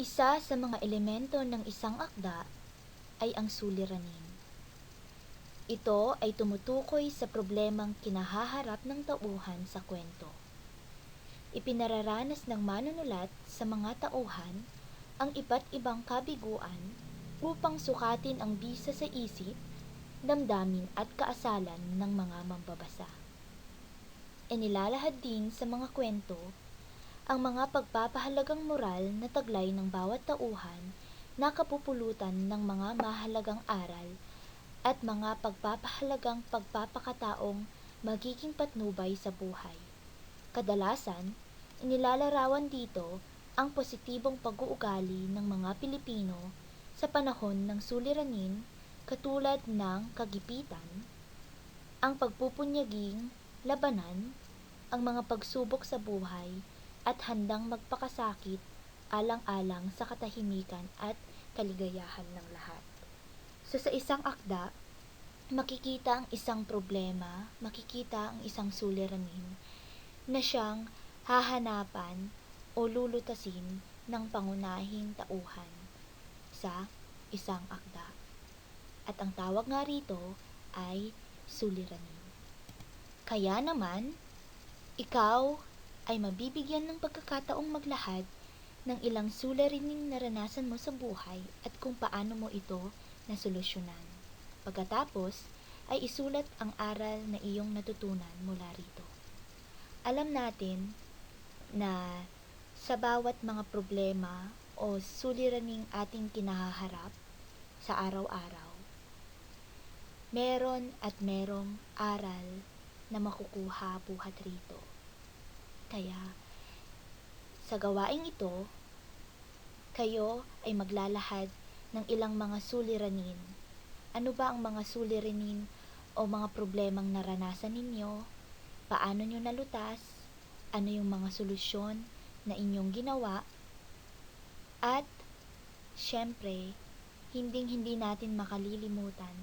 Isa sa mga elemento ng isang akda ay ang suliranin. Ito ay tumutukoy sa problemang kinahaharap ng tauhan sa kwento. Ipinararanas ng manunulat sa mga tauhan ang iba't ibang kabiguan upang sukatin ang bisa sa isip, damdamin at kaasalan ng mga mambabasa. Inilalahad din sa mga kwento ang mga pagpapahalagang moral na taglay ng bawat tauhan na kapupulutan ng mga mahalagang aral at mga pagpapahalagang pagpapakataong magiging patnubay sa buhay. Kadalasan, inilalarawan dito ang positibong pag-uugali ng mga Pilipino sa panahon ng suliranin katulad ng kagipitan, ang pagpupunyaging labanan, ang mga pagsubok sa buhay at handang magpakasakit alang-alang sa katahimikan at kaligayahan ng lahat. So sa isang akda, makikita ang isang problema, makikita ang isang suliranin na siyang hahanapan o lulutasin ng pangunahing tauhan sa isang akda. At ang tawag nga rito ay suliranin. Kaya naman, ikaw ay mabibigyan ng pagkakataong maglahad ng ilang suliraning naranasan mo sa buhay at kung paano mo ito nasolusyonan. Pagkatapos, ay isulat ang aral na iyong natutunan mula rito. Alam natin na sa bawat mga problema o suliraning ating kinahaharap sa araw-araw, meron at merong aral na makukuha buhat rito. Kaya, sa gawaing ito, kayo ay maglalahad ng ilang mga suliranin. Ano ba ang mga suliranin o mga problemang naranasan ninyo? Paano nyo nalutas? Ano yung mga solusyon na inyong ginawa? At, syempre, hindi natin makalilimutan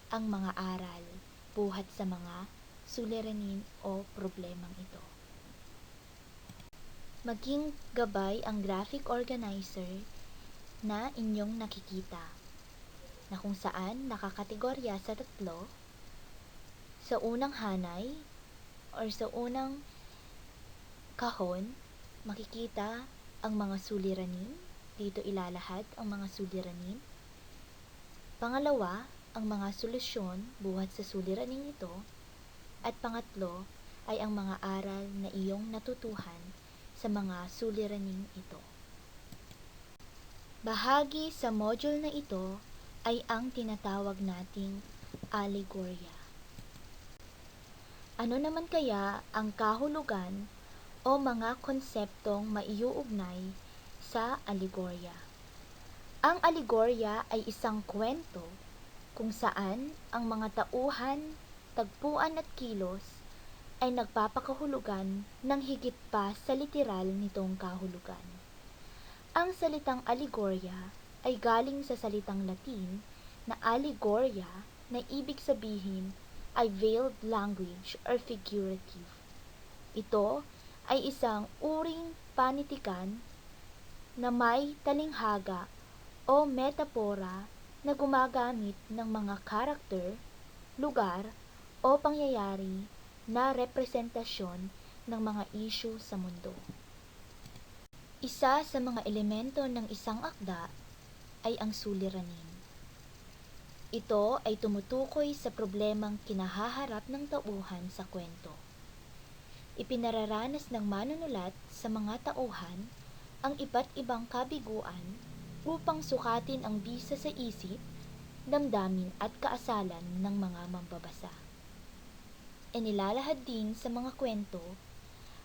ang mga aral buhat sa mga suliranin o problemang ito. Maging gabay ang graphic organizer na inyong nakikita, na kung saan nakakategorya sa tatlo, sa unang hanay or sa unang kahon, makikita ang mga suliranin, dito ilalahad ang mga suliranin. Pangalawa, ang mga solusyon buhat sa suliraning ito. At pangatlo ay ang mga aral na iyong natutuhan sa mga suliraning ito. Bahagi sa module na ito ay ang tinatawag nating alegorya. Ano naman kaya ang kahulugan o mga konseptong maiuugnay sa alegorya? Ang alegorya ay isang kwento kung saan ang mga tauhan, tagpuan at kilos ay nagpapakahulugan ng higit pa sa literal nitong kahulugan. Ang salitang alegorya ay galing sa salitang Latin na allegoria na ibig sabihin ay veiled language or figurative. Ito ay isang uring panitikan na may talinghaga o metapora na gumagamit ng mga karakter, lugar o pangyayari na representasyon ng mga issue sa mundo. Isa sa mga elemento ng isang akda ay ang suliranin. Ito ay tumutukoy sa problemang kinahaharap ng tauhan sa kwento. Ipinararanas ng manunulat sa mga tauhan ang iba't ibang kabiguan upang sukatin ang bisa sa isip, damdamin at kaasalan ng mga mambabasa. Inilalahad din sa mga kwento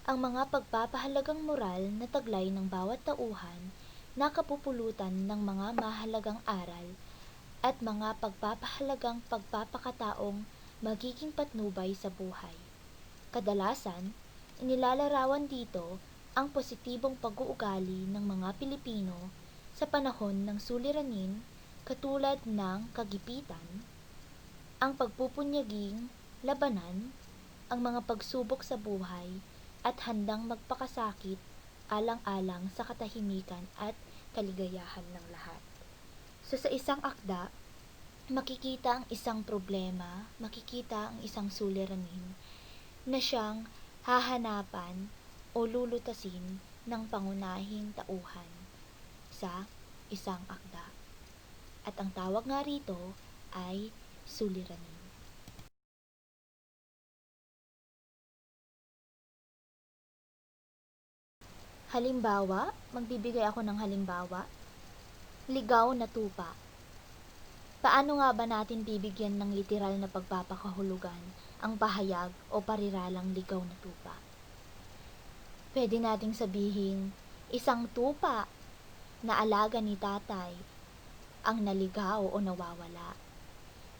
ang mga pagpapahalagang moral na taglay ng bawat tauhan na kapupulutan ng mga mahalagang aral at mga pagpapahalagang pagpapakataong magiging patnubay sa buhay. Kadalasan, inilalarawan dito ang positibong pag-uugali ng mga Pilipino sa panahon ng suliranin katulad ng kagipitan, ang pagpupunyaging labanan, ang mga pagsubok sa buhay at handang magpakasakit alang-alang sa katahimikan at kaligayahan ng lahat. So sa isang akda, makikita ang isang problema, makikita ang isang suliranin na siyang hahanapan o lulutasin ng pangunahing tauhan sa isang akda. At ang tawag nga rito ay suliranin. Halimbawa, magbibigay ako ng halimbawa. Ligaw na tupa. Paano nga ba natin bibigyan ng literal na pagpapakahulugan ang pahayag o pariralang ligaw na tupa? Pwede nating sabihin, isang tupa na alaga ni tatay ang naligaw o nawawala.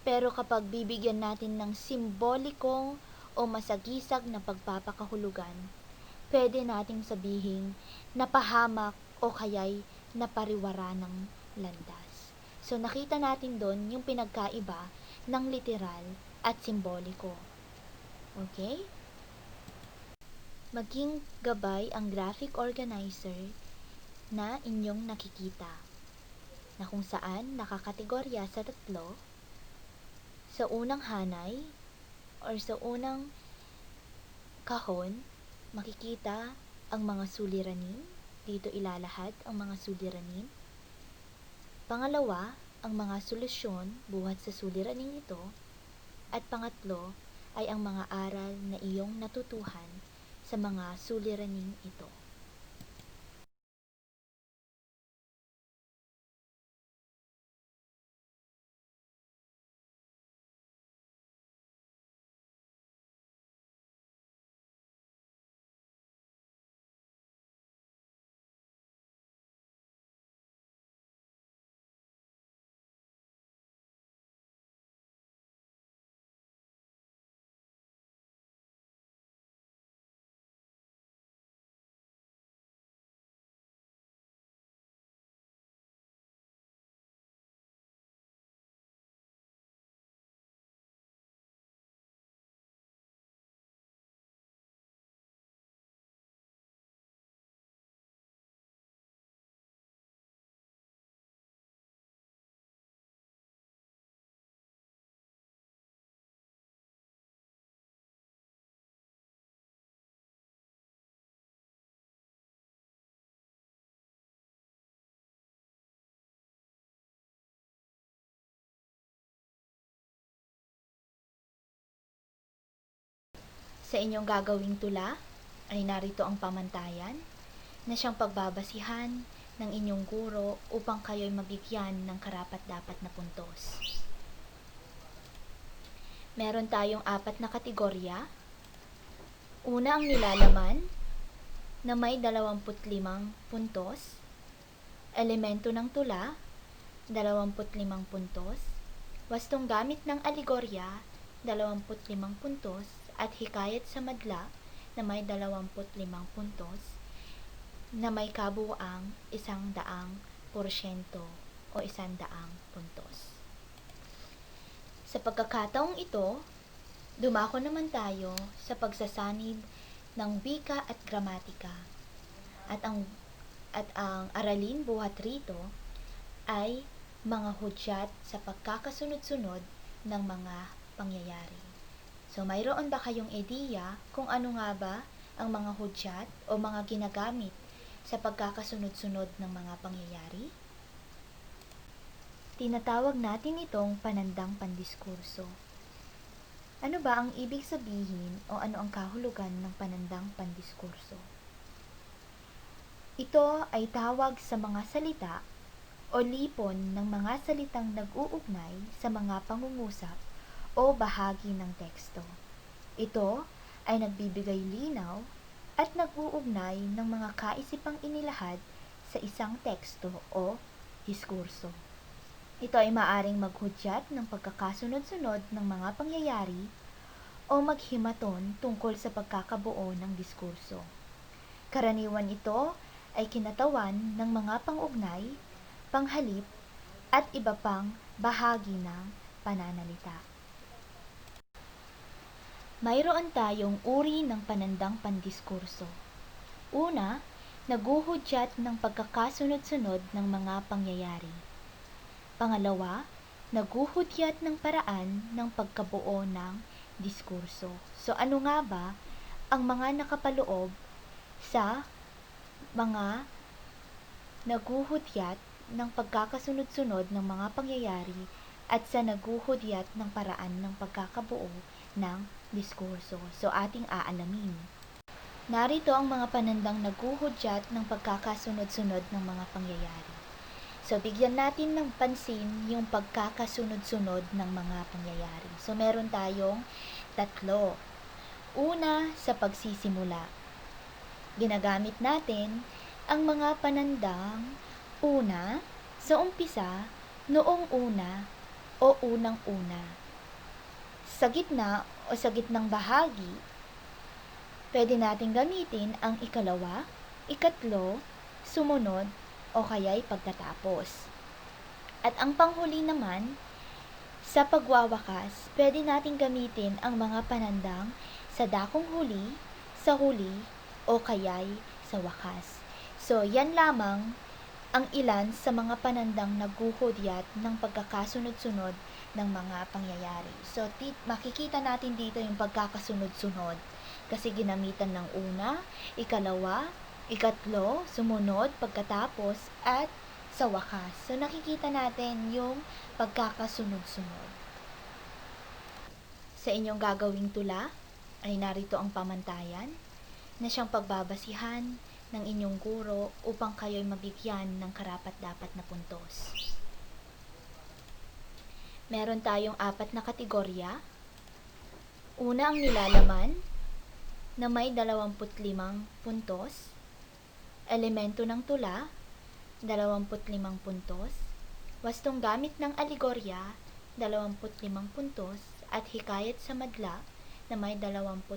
Pero kapag bibigyan natin ng simbolikong o masagisag na pagpapakahulugan, pwede nating sabihin napahamak o kaya'y napariwara ng landas. So nakita natin doon yung pinagkaiba ng literal at simboliko. Okay? Maging gabay ang graphic organizer na inyong nakikita, na kung saan nakakategorya sa tatlo. Sa unang hanay or sa unang kahon, makikita ang mga suliranin. Dito ilalahad ang mga suliranin. Pangalawa, ang mga solusyon buhat sa suliraning ito. At pangatlo ay ang mga aral na iyong natutuhan sa mga suliraning ito. Sa inyong gagawing tula ay narito ang pamantayan na siyang pagbabasihan ng inyong guro upang kayo'y mabigyan ng karapat-dapat na puntos. Meron tayong 4 na kategorya. Una ang nilalaman na may 25 puntos. Elemento ng tula, 25 puntos. Wastong gamit ng aligorya, 25 puntos. At hikayat sa madla na may 25 puntos na may kabuuang 100% o 100 puntos. Sa pagkakataong ito, dumako naman tayo sa pagsasanid ng wika at gramatika. At ang aralin buhat rito ay mga hudyat sa pagkakasunod-sunod ng mga pangyayari. So, mayroon ba kayong ideya kung ano nga ba ang mga hudyat o mga ginagamit sa pagkakasunod-sunod ng mga pangyayari? Tinatawag natin itong panandang pandiskurso. Ano ba ang ibig sabihin o ano ang kahulugan ng panandang pandiskurso? Ito ay tawag sa mga salita o lipon ng mga salitang nag-uugnay sa mga pangungusap o bahagi ng teksto. Ito ay nagbibigay linaw at nag-uugnay ng mga kaisipang inilahad sa isang teksto o diskurso. Ito ay maaring maghudyat ng pagkakasunod-sunod ng mga pangyayari o maghimaton tungkol sa pagkakabuo ng diskurso. Karaniwan ito ay kinatawan ng mga pangugnay, panghalip, at iba pang bahagi ng pananalita. Mayroon tayong uri ng panandang pandiskurso. Una, naguhudyat ng pagkakasunod-sunod ng mga pangyayari. Pangalawa, naguhudyat ng paraan ng pagkabuo ng diskurso. So ano nga ba ang mga nakapaloob sa mga naguhudyat ng pagkakasunod-sunod ng mga pangyayari at sa naguhudyat ng paraan ng pagkakabuo ng diskurso? So ating aalamin. Narito ang mga panandang naguhudyat ng pagkakasunod-sunod ng mga pangyayari. So, bigyan natin ng pansin yung pagkakasunod-sunod ng mga pangyayari. So, meron tayong tatlo. Una, sa pagsisimula. Ginagamit natin ang mga panandang una, sa umpisa, noong una, o unang-una. Sa gitna o sa gitnang bahagi, pwede natin gamitin ang ikalawa, ikatlo, sumunod, o kaya'y pagtatapos. At ang panghuli naman, sa pagwawakas, pwede natin gamitin ang mga panandang sa dakong huli, sa huli, o kaya'y sa wakas. So, yan lamang ang ilan sa mga panandang naguhudyat ng pagkakasunod-sunod ng mga pangyayari. So, makikita natin dito yung pagkakasunod-sunod kasi ginamitan ng una, ikalawa, ikatlo, sumunod, pagkatapos, at sa wakas. So, nakikita natin yung pagkakasunod-sunod. Sa inyong gagawing tula ay narito ang pamantayan na siyang pagbabasihan ng inyong guro upang kayo'y mabigyan ng karapat-dapat na puntos. Meron tayong 4 na kategorya. Una, ang nilalaman na may 25 puntos. Elemento ng tula, 25 puntos. Wastong gamit ng aligorya, 25 puntos. At hikayat sa madla na may 25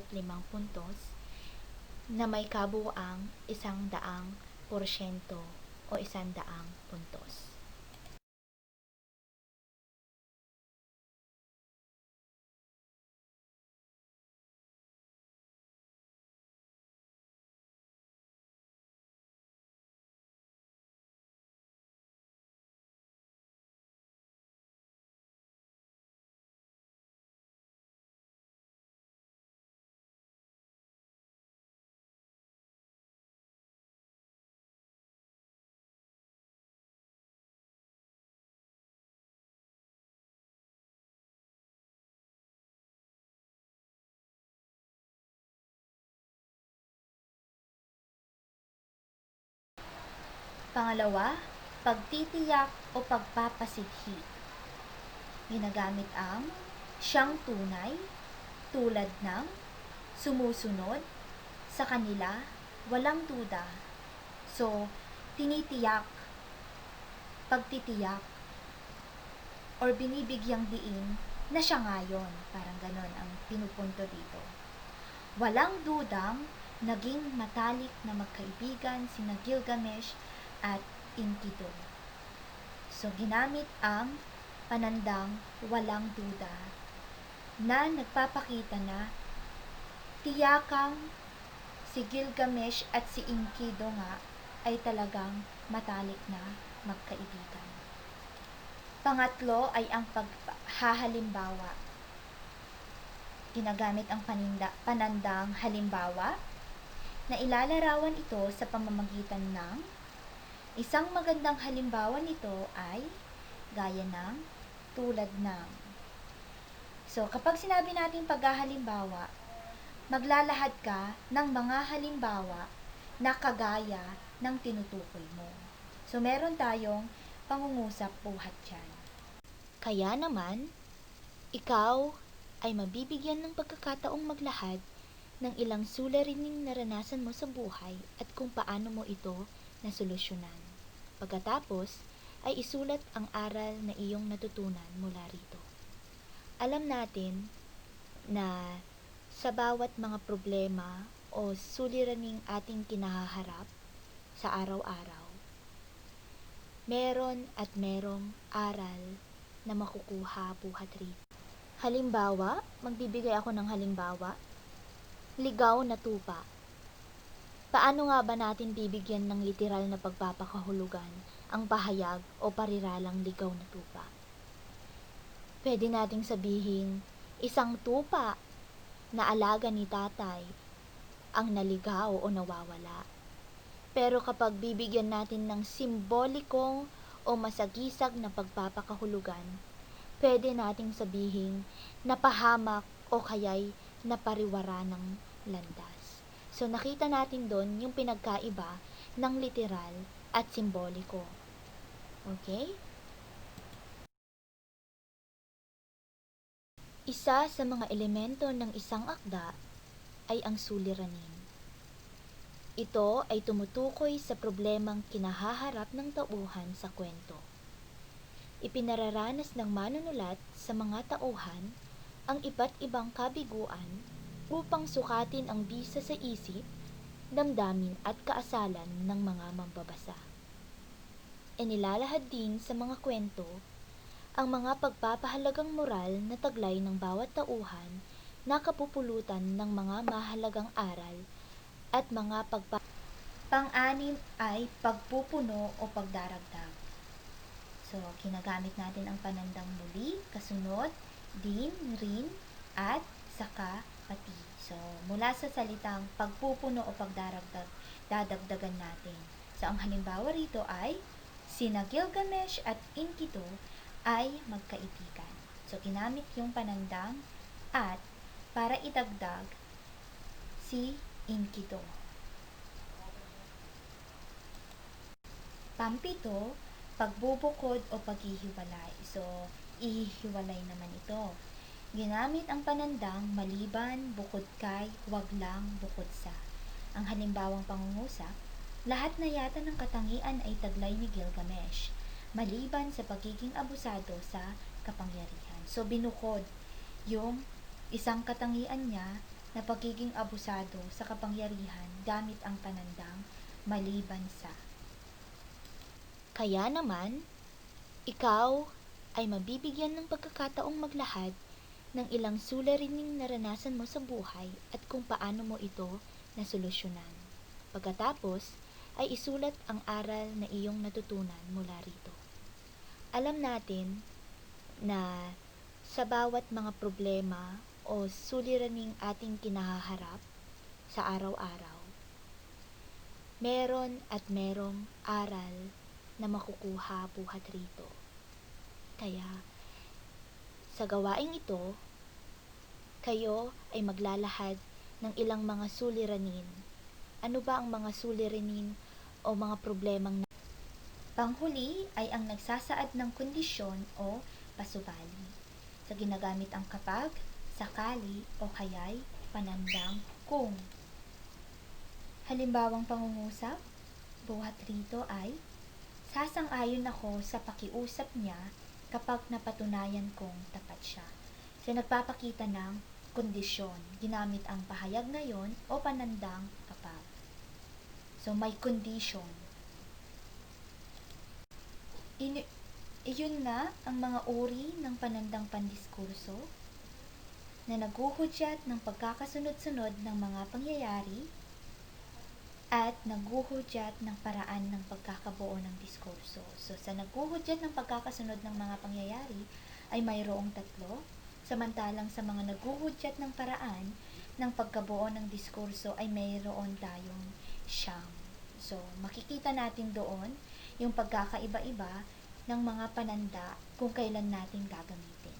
puntos na may kabuuang 100% o 100 puntos. Pangalawa, pagtitiyak o pagpapasidhi. Ginagamit ang siyang tunay, tulad ng, sumusunod, sa kanila, walang duda. So, tinitiyak, pagtitiyak, or binibigyang diin na siya ngayon. Parang ganon ang pinupunto dito. Walang dudang naging matalik na magkaibigan sina Gilgamesh at Enkidu. So, ginamit ang panandang walang duda na nagpapakita na tiyakang si Gilgamesh at si Enkidu nga ay talagang matalik na magkaibigan. Pangatlo ay ang paghahalimbawa. Ginagamit ang panandang halimbawa na ilalarawan ito sa pamamagitan ng isang magandang halimbawa nito ay gaya ng, tulad ng. So, kapag sinabi natin paghahalimbawa, maglalahad ka ng mga halimbawa na kagaya ng tinutukoy mo. So, meron tayong pangungusap buhat dyan. Kaya naman, ikaw ay mabibigyan ng pagkakataong maglahad ng ilang suliraning naranasan mo sa buhay at kung paano mo ito nasolusyonan. Pagkatapos, ay isulat ang aral na iyong natutunan mula rito. Alam natin na sa bawat mga problema o suliraning ating kinahaharap sa araw-araw, meron at merong aral na makukuha buhat rito. Halimbawa, magbibigay ako ng halimbawa, ligaw na tupa. Paano nga ba natin bibigyan ng literal na pagpapakahulugan ang pahayag o pariralang ligaw na tupa? Pwede nating sabihin, isang tupa na alaga ni tatay ang naligaw o nawawala. Pero kapag bibigyan natin ng simbolikong o masagisag na pagpapakahulugan, pwede nating sabihin napahamak o kaya'y napariwara ng landas. So nakita natin doon yung pinagkaiba ng literal at simboliko. Okay? Isa sa mga elemento ng isang akda ay ang suliranin. Ito ay tumutukoy sa problemang kinahaharap ng tauhan sa kwento. Ipinararanas ng manunulat sa mga tauhan ang iba't ibang kabiguan upang sukatin ang bisa sa isip, damdamin at kaasalan ng mga mambabasa. Inilalahad din sa mga kwento ang mga pagpapahalagang moral na taglay ng bawat tauhan na kapupulutan ng mga mahalagang aral at mga Pang-anim ay pagpupuno o pagdaragdag. So, ginagamit natin ang panandang muli, kasunod, din, rin, at saka, pati. So, mula sa salitang pagpupuno o pagdaragdag, dadagdagan natin. So, ang halimbawa rito ay, sina Gilgamesh at Enkidu ay magkaibigan. So, ginamit yung panandang at para idagdag si Enkidu. Pampito, pagbubukod o paghihiwalay. So, ihihiwalay naman ito. Ginamit ang panandang maliban, bukod kay, wag lang, bukod sa. Ang halimbawang pangungusap, lahat na yata ng katangian ay taglay ni Gilgamesh, maliban sa pagiging abusado sa kapangyarihan. So, binukod yung isang katangian niya na pagiging abusado sa kapangyarihan gamit ang panandang maliban sa. Kaya naman, ikaw ay mabibigyan ng pagkakataong maglahad ng ilang suliraning naranasan mo sa buhay at kung paano mo ito nasolusyonan. Pagkatapos, ay isulat ang aral na iyong natutunan mula rito. Alam natin na sa bawat mga problema o suliraning ating kinahaharap sa araw-araw, meron at merong aral na makukuha buhat rito. Kaya, sa gawaing ito, kayo ay maglalahad ng ilang mga suliranin. Ano ba ang mga suliranin o mga problemang Panghuli ay ang nagsasaad ng kondisyon o pasubali. So, ginagamit ang kapag, sakali o kaya'y panandang kung. Halimbawang pangungusap, buhat rito ay, sasang-ayon ako sa pakiusap niya kapag napatunayan kong tapat siya. So, nagpapakita ng kondisyon. Ginamit ang pahayag ngayon o panandang kapag. So, may condition. Iyon na ang mga uri ng panandang pandiskurso na naguhudyat ng pagkakasunod-sunod ng mga pangyayari at naguhudyat ng paraan ng pagkakabuo ng diskurso. So, sa naguhudyat ng pagkakasunod ng mga pangyayari ay mayroong 3, samantalang sa mga naguhudyat ng paraan ng pagkabuo ng diskurso ay mayroon tayong 9. So, makikita natin doon yung pagkakaiba-iba ng mga pananda kung kailan natin gagamitin.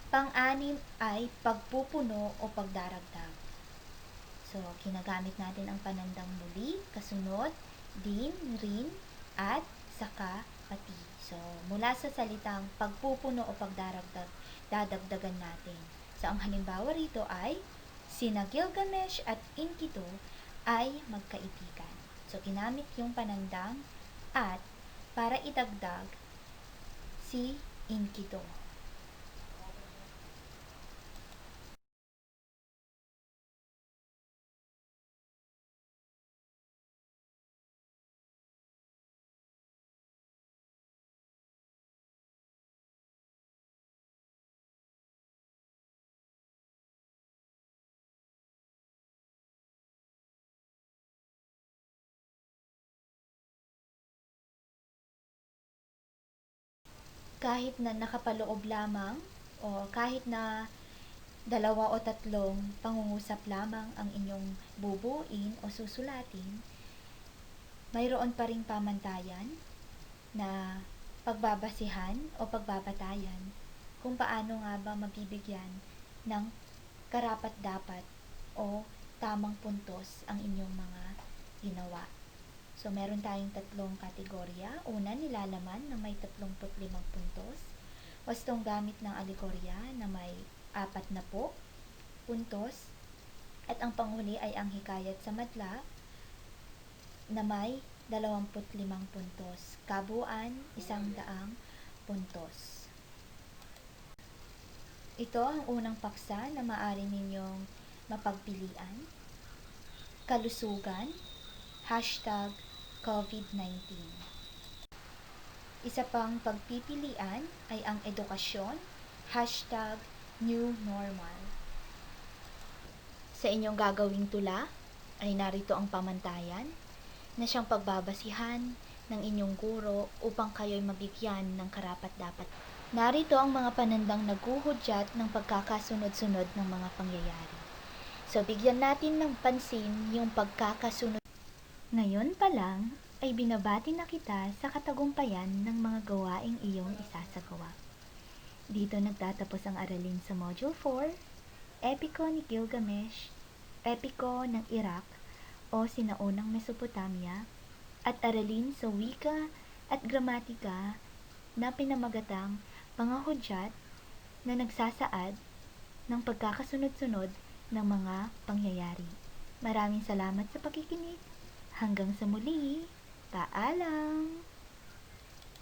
Pang-anim ay pagpupuno o pagdaragdag. So, ginagamit natin ang panandang muli, kasunod, din, rin, at saka, pati. So, mula sa salitang pagpupuno o pagdaragdag, dadagdagan natin. So, ang halimbawa rito ay, sina Gilgamesh at Enkidu ay magkaibigan. So, ginamit yung panandang at para idagdag si Enkidu. kahit na nakapaloob lamang o kahit na 2 o 3 pangungusap lamang ang inyong bubuuin o susulatin, mayroon pa ring pamantayan na pagbabasihan o pagbabatayan kung paano nga ba mabibigyan ng karapat-dapat o tamang puntos ang inyong mga ginawa. So, meron tayong 3 kategorya. Una, nilalaman na may 35 puntos. Wastong gamit ng alegorya na may 40 puntos. At ang panghuli ay ang hikayat sa madla na may 25 puntos. Kabuuan, 100 puntos. Ito ang unang paksa na maaari ninyong mapagpilian. Kalusugan, #COVID-19. Isa pang pagpipilian ay ang edukasyon, #NewNormal. Sa inyong gagawing tula ay narito ang pamantayan na siyang pagbabasihan ng inyong guro upang kayo'y mabigyan ng karapat-dapat. Narito ang mga panandang naghuhudyat ng pagkakasunod-sunod ng mga pangyayari. So, bigyan natin ng pansin yung pagkakasunod. Ngayon pa lang ay binabati na kita sa katagumpayan ng mga gawaing iyong isasagawa. Dito nagtatapos ang aralin sa Module 4, Epiko ni Gilgamesh, Epiko ng Iraq o Sinaunang Mesopotamia, at aralin sa wika at gramatika na pinamagatang mga hudyat na nagsasaad ng pagkakasunod-sunod ng mga pangyayari. Maraming salamat sa pakikinig. Hanggang sa muli. Paalam!